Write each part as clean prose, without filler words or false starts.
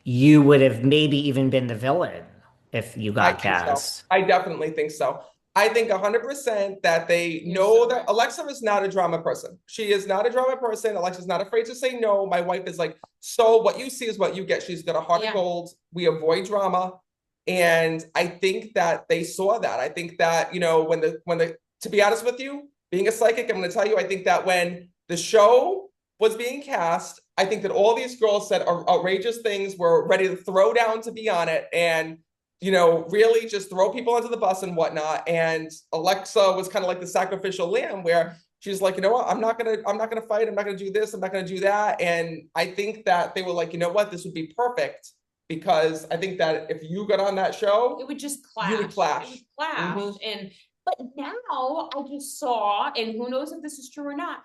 you would have maybe even been the villain if you I got think so. cast. I definitely think so. I think 100% that they You're know so that right. Alexa is not a drama person. She is not a drama person. Alexa's not afraid to say no. My wife is like, so what you see is what you get. She's got a heart of Yeah. gold. We avoid drama. And I think that they saw that. I think that, to be honest with you, being a psychic, I'm going to tell you, I think that when the show was being cast, I think that all these girls said outrageous things, were ready to throw down to be on it. And really just throw people under the bus and whatnot. And Alexa was kind of like the sacrificial lamb where she's like, you know what, I'm not gonna fight, I'm not gonna do this, I'm not gonna do that. And I think that they were like, you know what, this would be perfect because I think that if you got on that show, It would just clash. you would clash. It would clash. And but now I just saw, and who knows if this is true or not,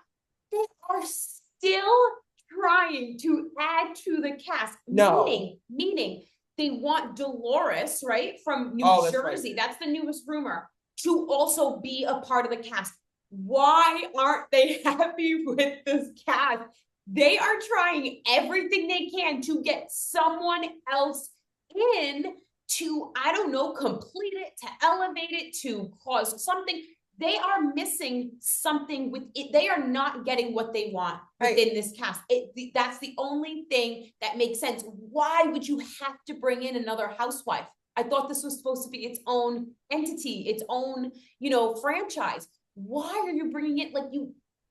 they are still trying to add to the cast. No. Meaning they want Dolores, right, from New Oh, Jersey. right. That's the newest rumor, to also be a part of the cast. Why aren't they happy with this cast? They are trying everything they can to get someone else in to, I don't know, complete it, to elevate it, to cause something. They are missing something with it. They are not getting what they want within this cast. That's the only thing that makes sense. Why would you have to bring in another housewife? I thought this was supposed to be its own entity, its own, franchise. Why are you bringing it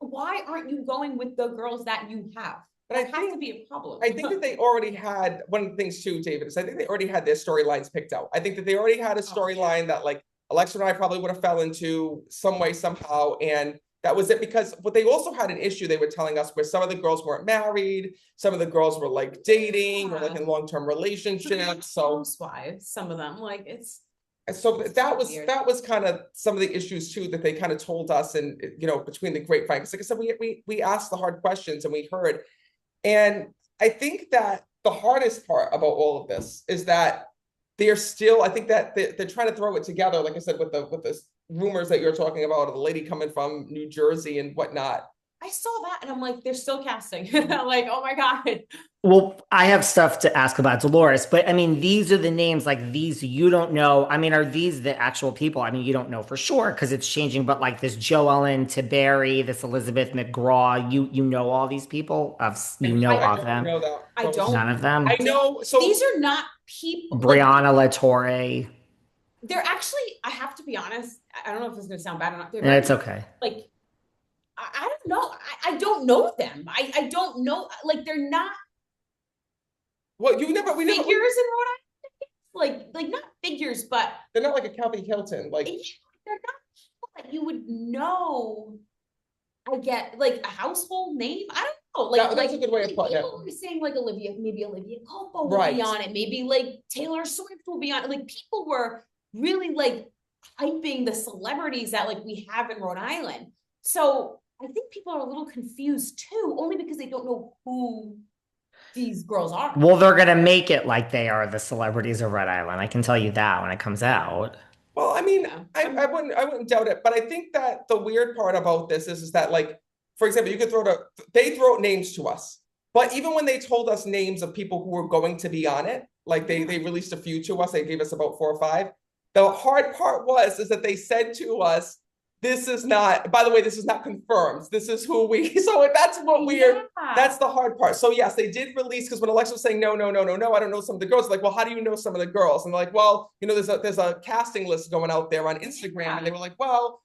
why aren't you going with the girls that you have? That has to be a problem. I think that they already had one of the things too, David, is I think they already had their storylines picked out. I think that they already had a storyline that like Alexa and I probably would have fell into some way, somehow. And that was it, because what they also had an issue they were telling us where some of the girls weren't married, some of the girls were like dating or like in long-term relationships. So Housewives, some of them, like it's that was kind of some of the issues too that they kind of told us, and between the grapevine. Because like I said, we asked the hard questions and we heard. And I think that the hardest part about all of this is that they're still, I think that they're trying to throw it together, like I said, with the rumors that you're talking about, of the lady coming from New Jersey and whatnot. I saw that and I'm like, they're still casting. Like, oh my God. Well, I have stuff to ask about Dolores, but I mean, these are the names, like these you don't know. I mean, are these the actual people? I mean, you don't know for sure because it's changing, but like this Joellen Tiberi, this Elizabeth McGraw, you know all these people you know I of don't them. know that. I don't. None of them. I know. So these are not people. Brianna LaTorre. They're actually, I have to be honest, I don't know if this is going to sound bad or not. It's okay. Like, I don't know. I don't know them. I don't know. Like, they're not well, we never figures in Rhode Island. Like not figures, but they're not like a Kathy Hilton. Like they're not people that you would know. I get like a household name. I don't know. That's a good way of putting it. People were saying like maybe Olivia Culpo will Right. be on it. Maybe like Taylor Swift will be on it. Like people were really like hyping the celebrities that like we have in Rhode Island. So I think people are a little confused too, only because they don't know who these girls are. Well, they're gonna make it like they are the celebrities of Rhode Island. I can tell you that when it comes out. Well, I mean, I wouldn't doubt it, but I think that the weird part about this is that, like, for example, they throw names to us, but even when they told us names of people who were going to be on it, like they released a few to us, they gave us about 4 or 5. The hard part is that they said to us, this is not, by the way, this is not confirmed. This is who we, so that's what we're, that's the hard part. So yes, they did release, because when Alexa was saying, no, I don't know some of the girls, like, well, how do you know some of the girls? And they're like, well, there's a casting list going out there on Instagram. And they were like, well,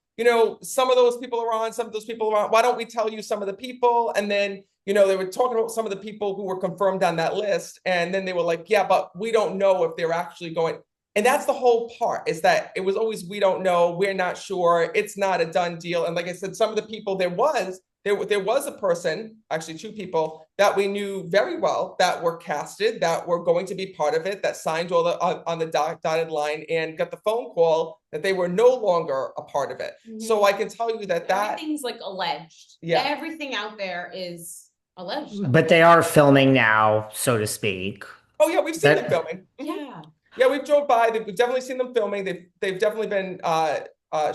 some of those people are on, some of those people are on. Why don't we tell you some of the people? And then, they were talking about some of the people who were confirmed on that list. And then they were like, yeah, but we don't know if they're actually going. And that's the whole part, is that it was always, we don't know, we're not sure, it's not a done deal. And like I said, some of the people, there was a person, actually 2 people that we knew very well that were casted, that were going to be part of it, that signed all the on the dotted line and got the phone call that they were no longer a part of it. So I can tell you that everything's like alleged. Yeah, everything out there is alleged. But they are filming now, so to speak. Oh yeah, we've seen them filming. Yeah. Yeah, we've drove by. We've definitely seen them filming. They've definitely been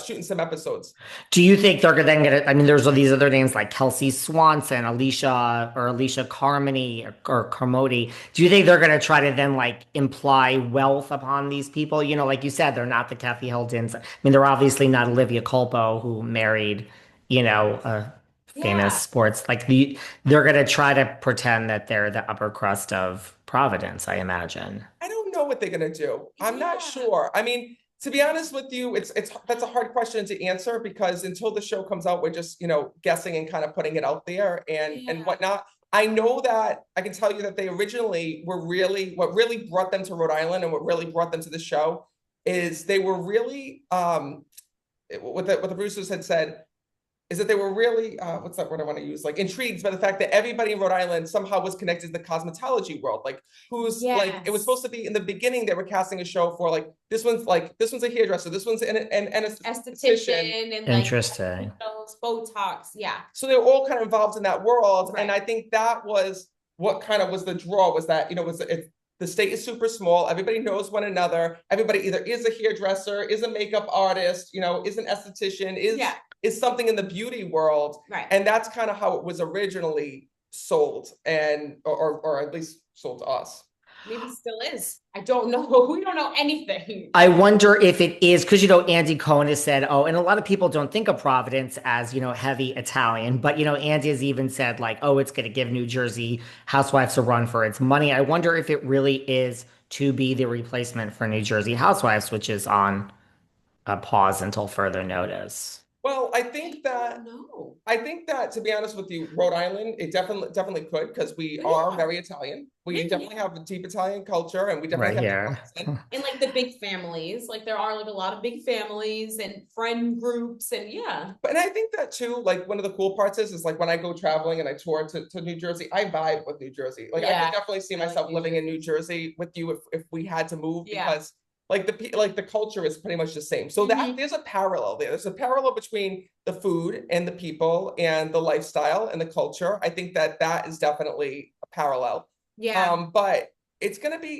shooting some episodes. Do you think they're then gonna, I mean, there's all these other names like Kelsey Swanson, Alicia Carmody or Carmody. Do you think they're gonna try to then like imply wealth upon these people? You know, like you said, they're not the Kathy Hiltons. I mean, they're obviously not Olivia Culpo who married, a famous Yeah. sports they're gonna try to pretend that they're the upper crust of Providence, I imagine. I don't know what they're gonna do. I'm not Yeah. sure. I mean, to be honest with you, it's that's a hard question to answer because until the show comes out, we're just, guessing and kind of putting it out there and Yeah. whatnot. I know that I can tell you that they originally were really what really brought them to Rhode Island and what really brought them to the show is they were really what the producers had said is that they were really what's that word I want to use, like intrigued by the fact that everybody in Rhode Island somehow was connected to the cosmetology world, like who's like it was Yes. supposed to be in the beginning they were casting a show for this one's a hairdresser, this one's an esthetician. Esthetician and like Interesting. those Botox. Yeah. So they were all kind of involved in that world, and Right. I think that was what kind of was the draw, was that the state is super small, everybody knows one another, everybody either is a hairdresser, is a makeup artist, is an esthetician, Yeah. is something in the beauty world. Right. And that's kind of how it was originally sold, and or at least sold to us. Maybe still is. I don't know. We don't know anything. I wonder if it is because, Andy Cohen has said, oh, and a lot of people don't think of Providence as, heavy Italian, but, Andy has even said, like, oh, it's going to give New Jersey Housewives a run for its money. I wonder if it really is to be the replacement for New Jersey Housewives, which is on a pause until further notice. Well, I I think don't that know. I think that, to be honest with you, Rhode Island, it definitely could, because we are Yeah. very Italian. We Yeah. definitely have a deep Italian culture, and we Right definitely have here. the accent. And like the big families, like there are like a lot of big families and friend groups and yeah. And I think that too, like one of the cool parts is like when I go traveling and I tour to New Jersey, I vibe with New Jersey. Like I Yeah. could definitely see I like myself New living in New Jersey with you if we had to move, Yeah. because like the culture is pretty much the same. So that Mhm. there's a parallel there. There's a parallel between the food and the people and the lifestyle and the culture. I think that is definitely a parallel. Yeah. But it's gonna be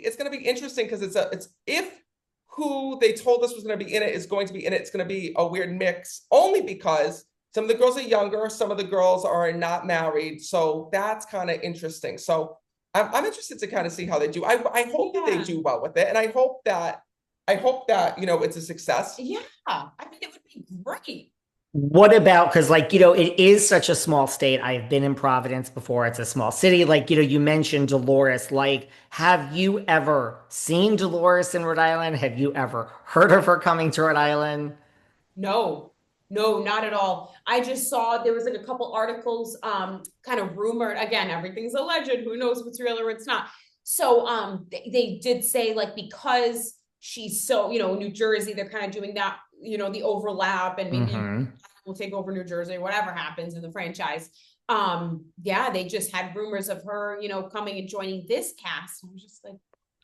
interesting because it's if who they told us was going to be in it is going to be in it, it's going to be a weird mix, only because some of the girls are younger, some of the girls are not married, so that's kind of interesting. So I'm interested to kind of see how they do. I hope that they Yeah. do well with it, and I hope that it's a success. Yeah. I mean, it would be great. What about, because it is such a small state. I've been in Providence before. It's a small city. Like, you mentioned Dolores. Like, have you ever seen Dolores in Rhode Island? Have you ever heard of her coming to Rhode Island? No, no, not at all. I just saw there was like a couple articles, kind of rumored. Again, everything's alleged. Who knows what's real or what's not? So, they did say like because she's so, New Jersey, they're kind of doing that, the overlap, and maybe Hmm. will take over New Jersey, whatever happens in the franchise. Yeah, they just had rumors of her, coming and joining this cast. I'm just like,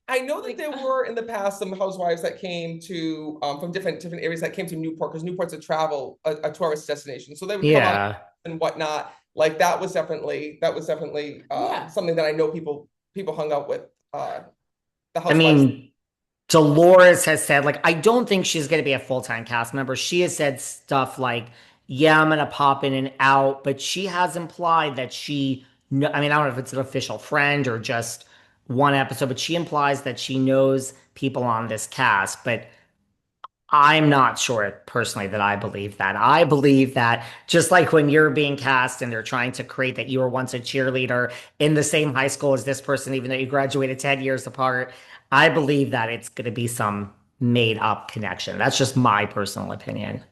I know that like, there were in the past some housewives that came to from different areas that came to Newport, because Newport's a tourist destination, so they would come out Yeah. and whatnot. Like that was definitely yeah, something that I know people hung out with the I housewives. mean, Dolores has said, like, I don't think she's going to be a full-time cast member. She has said stuff like, yeah, I'm going to pop in and out, but she has implied that I mean, I don't know if it's an official friend or just one episode, but she implies that she knows people on this cast. But I'm not sure personally that I believe that. I believe that just like when you're being cast and they're trying to create that you were once a cheerleader in the same high school as this person, even though you graduated 10 years apart, I believe that it's going to be some made up connection. That's just my personal opinion.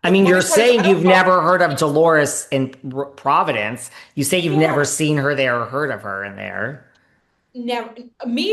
I The mean, funny you're part is I saying don't you've know. never heard of Dolores in Providence. You say you've never yeah, seen her there or heard of her in there. never me